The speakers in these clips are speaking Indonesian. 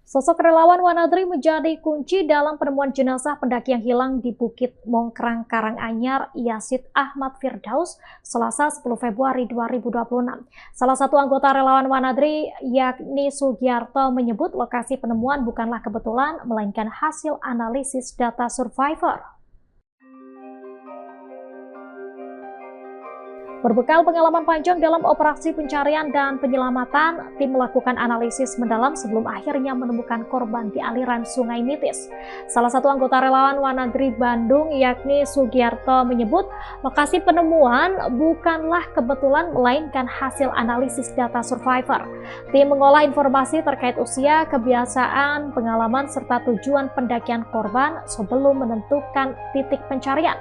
Sosok relawan Wanadri menjadi kunci dalam penemuan jenazah pendaki yang hilang di Bukit Mongkrang, Karanganyar, Yasid Ahmad Firdaus, Selasa 10 Februari 2026. Salah satu anggota relawan Wanadri, yakni Sugiarto, menyebut lokasi penemuan bukanlah kebetulan, melainkan hasil analisis data survivor. Berbekal pengalaman panjang dalam operasi pencarian dan penyelamatan, tim melakukan analisis mendalam sebelum akhirnya menemukan korban di aliran Sungai Mitis. Salah satu anggota relawan Wanadri Bandung, yakni Sugiarto, menyebut lokasi penemuan bukanlah kebetulan, melainkan hasil analisis data survivor. Tim mengolah informasi terkait usia, kebiasaan, pengalaman, serta tujuan pendakian korban sebelum menentukan titik pencarian.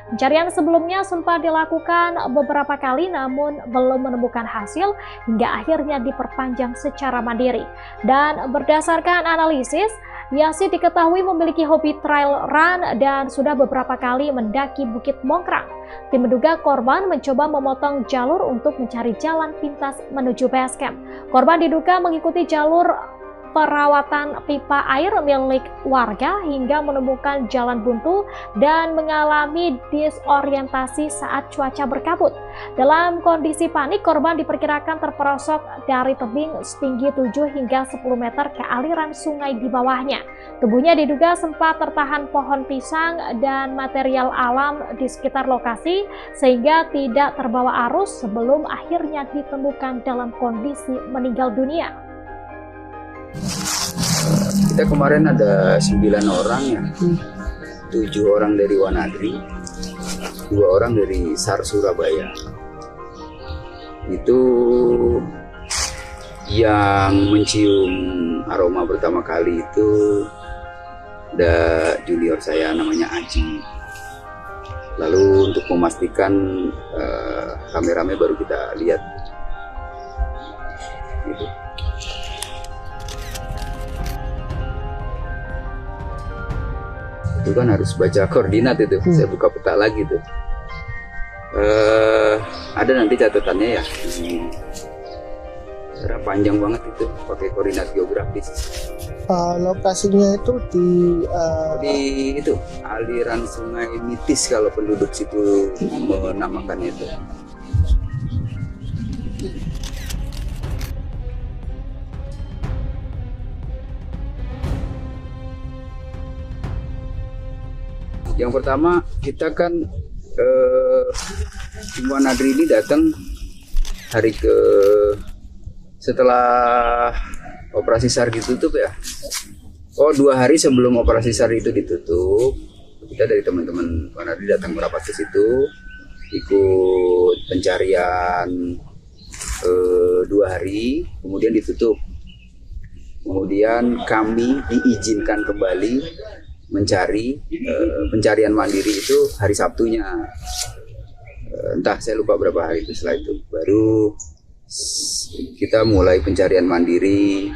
Pencarian sebelumnya sempat dilakukan beberapa kali namun belum menemukan hasil hingga akhirnya diperpanjang secara mandiri. Dan berdasarkan analisis, Yasid diketahui memiliki hobi trail run dan sudah beberapa kali mendaki Bukit Mongkrang. Tim menduga korban mencoba memotong jalur untuk mencari jalan pintas menuju base camp. Korban diduga mengikuti jalur perawatan pipa air milik warga hingga menemukan jalan buntu dan mengalami disorientasi saat cuaca berkabut. Dalam kondisi panik, korban diperkirakan terperosok dari tebing setinggi 7 hingga 10 meter ke aliran sungai di bawahnya. Tubuhnya diduga sempat tertahan pohon pisang dan material alam di sekitar lokasi sehingga tidak terbawa arus sebelum akhirnya ditemukan dalam kondisi meninggal dunia. Kita kemarin ada 9 orang ya, 7 orang dari Wanadri, 2 orang dari SAR Surabaya. Itu yang mencium aroma pertama kali itu ada junior saya namanya Aji. Lalu untuk memastikan rame-rame baru kita lihat gitu. Itu kan harus baca koordinat itu. Saya buka peta lagi tuh. Ada nanti catatannya ya. Secara panjang banget itu pakai koordinat geografis. Lokasinya itu di itu aliran Sungai Mitis kalau penduduk situ menamakannya itu. Yang pertama kita kan tim Wanadri ini datang hari setelah operasi SAR ditutup ya. 2 hari sebelum operasi SAR itu ditutup, kita dari teman-teman Wanadri datang merapat ke situ, ikut pencarian 2 hari, kemudian ditutup. Kemudian kami diizinkan kembali mencari pencarian mandiri itu hari Sabtunya, entah saya lupa berapa hari itu. Setelah itu baru kita mulai pencarian mandiri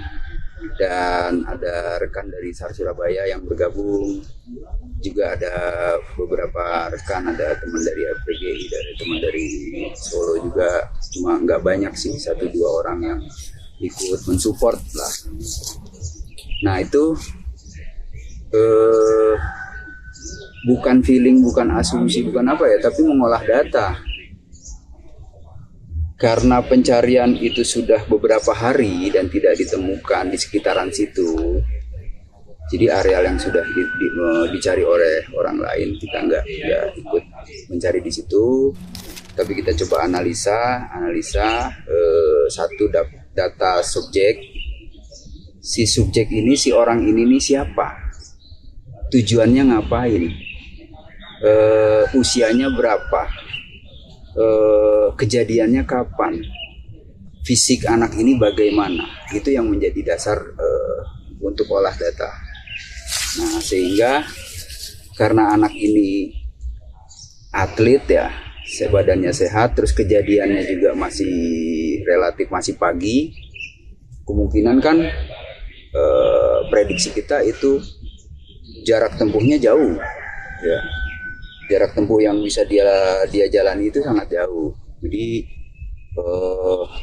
dan ada rekan dari SAR Surabaya yang bergabung, juga ada beberapa rekan, ada teman dari FPGI, dari teman dari Solo juga, cuma nggak banyak sih, 1-2 orang yang ikut mensupport lah. Nah itu bukan feeling, bukan asumsi, bukan apa ya, tapi mengolah data. Karena pencarian itu sudah beberapa hari dan tidak ditemukan di sekitaran situ, jadi areal yang sudah dicari oleh orang lain, kita nggak ikut mencari di situ, tapi kita coba analisa satu data subjek. Si subjek ini, si orang ini nih siapa? Tujuannya ngapain, usianya berapa, kejadiannya kapan, fisik anak ini bagaimana, itu yang menjadi dasar untuk olah data. Nah sehingga karena anak ini atlet ya, badannya sehat, terus kejadiannya juga relatif masih pagi, kemungkinan kan prediksi kita itu jarak tempuhnya jauh ya, jarak tempuh yang bisa dia jalani itu sangat jauh. Jadi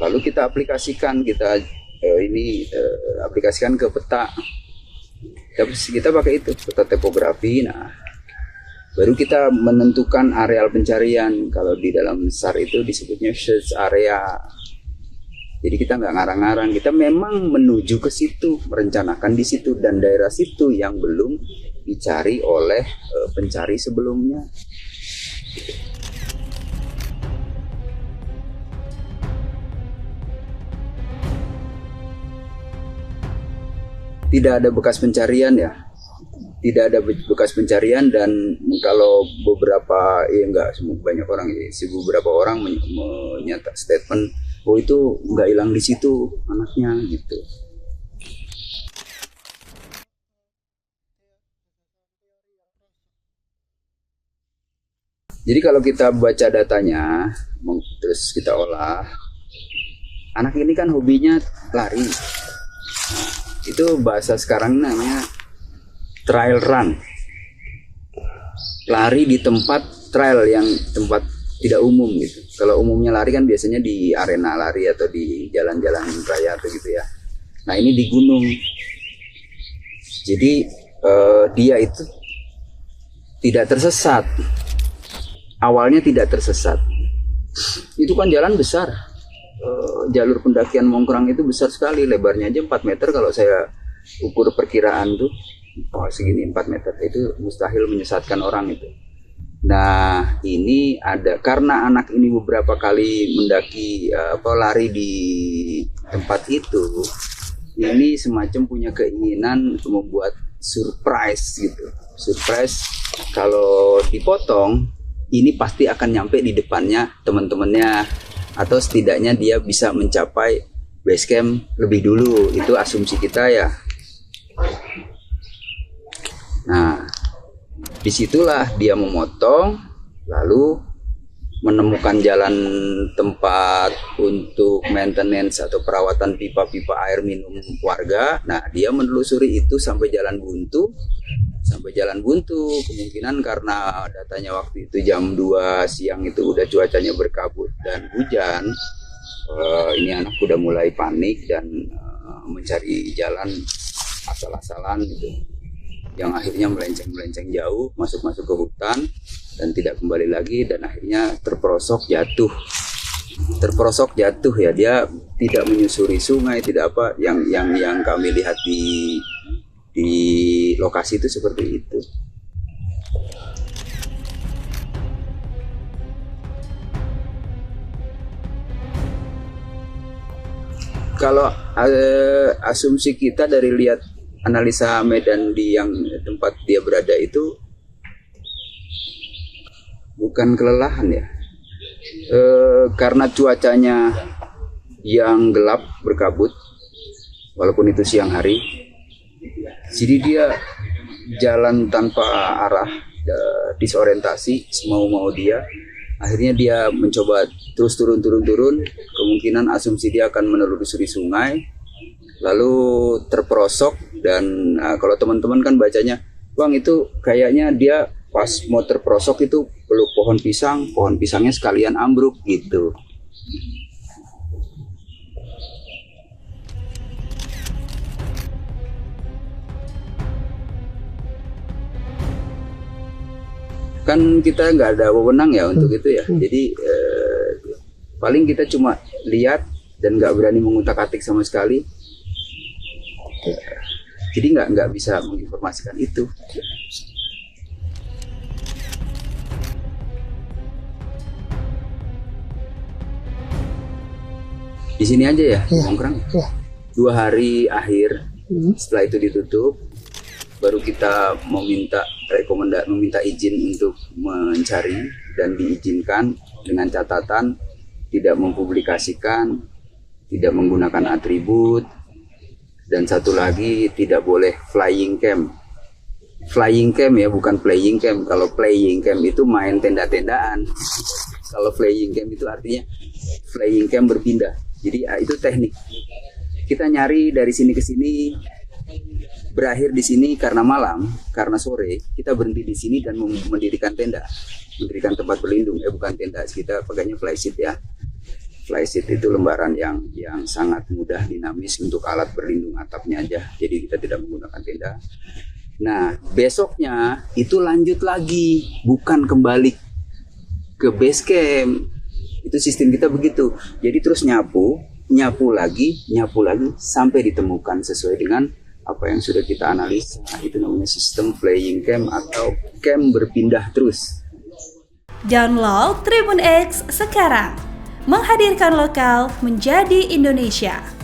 lalu kita aplikasikan, aplikasikan ke peta Tapi kita pakai itu peta topografi. Nah, baru kita menentukan areal pencarian. Kalau di dalam SAR itu disebutnya search area. Jadi kita nggak ngarang-ngarang, kita memang menuju ke situ, merencanakan di situ, dan daerah situ yang belum dicari oleh pencari sebelumnya. Tidak ada bekas pencarian ya, tidak ada bekas pencarian. Dan kalau beberapa, ya enggak semua, banyak orang ya, beberapa orang menyatakan statement, oh itu nggak hilang di situ anaknya gitu. Jadi kalau kita baca datanya, terus kita olah, anak ini kan hobinya lari. Nah, itu bahasa sekarang namanya trail run. Lari di tempat trail, yang tempat tidak umum gitu. Kalau umumnya lari kan biasanya di arena lari atau di jalan-jalan raya atau gitu ya. Nah ini di gunung. Jadi dia itu tidak tersesat. Awalnya tidak tersesat. Itu kan jalan besar. Jalur pendakian Mongkrang itu besar sekali. Lebarnya aja 4 meter kalau saya ukur perkiraan tuh. Oh segini 4 meter. Itu mustahil menyesatkan orang itu. Nah ini ada karena anak ini beberapa kali mendaki lari di tempat itu, ini semacam punya keinginan untuk membuat surprise gitu. Surprise kalau dipotong ini pasti akan nyampe di depannya teman-temannya, atau setidaknya dia bisa mencapai base camp lebih dulu. Itu asumsi kita ya. Nah disitulah dia memotong, lalu menemukan jalan tempat untuk maintenance atau perawatan pipa-pipa air minum warga. Nah dia menelusuri itu sampai jalan buntu. Kemungkinan karena datanya waktu itu jam 2 siang itu udah cuacanya berkabut dan hujan. Ini anak udah mulai panik dan mencari jalan asal-asalan gitu, yang akhirnya melenceng jauh, masuk ke hutan dan tidak kembali lagi, dan akhirnya terperosok jatuh ya. Dia tidak menyusuri sungai, tidak apa, yang kami lihat di lokasi itu seperti itu. Kalau asumsi kita dari lihat analisa medan di yang tempat dia berada itu bukan kelelahan ya, karena cuacanya yang gelap berkabut walaupun itu siang hari, jadi dia jalan tanpa arah, disorientasi semau dia. Akhirnya dia mencoba terus turun, kemungkinan asumsi dia akan menelusuri sungai, lalu terperosok. Dan kalau teman-teman kan bacanya, Bang itu kayaknya dia pas mau terperosok itu peluk pohon pisangnya sekalian ambruk gitu. Kan kita nggak ada wewenang ya untuk itu ya. Jadi paling kita cuma lihat dan nggak berani mengutak-atik sama sekali. Jadi nggak bisa menginformasikan itu. Di sini aja ya, Mongkrang. 2 hari akhir setelah itu ditutup, baru kita meminta izin untuk mencari, dan diizinkan dengan catatan tidak mempublikasikan, tidak menggunakan atribut, dan satu lagi tidak boleh flying camp. Flying camp ya, bukan playing camp. Kalau playing camp itu main tenda-tendaan. Kalau flying camp itu artinya flying camp berpindah. Jadi itu teknik. Kita nyari dari sini ke sini, berakhir di sini karena malam, karena sore, kita berhenti di sini dan mendirikan tenda, mendirikan tempat berlindung. Bukan tenda, kita pakainya flysheet ya. flysheet itu lembaran yang sangat mudah dinamis untuk alat berlindung atapnya aja. Jadi kita tidak menggunakan tenda. Nah, besoknya itu lanjut lagi, bukan kembali ke base camp. Itu sistem kita begitu. Jadi terus nyapu lagi sampai ditemukan sesuai dengan apa yang sudah kita analisa. Itu namanya sistem flying camp atau camp berpindah terus. Download Tribun X sekarang. Menghadirkan lokal menjadi Indonesia.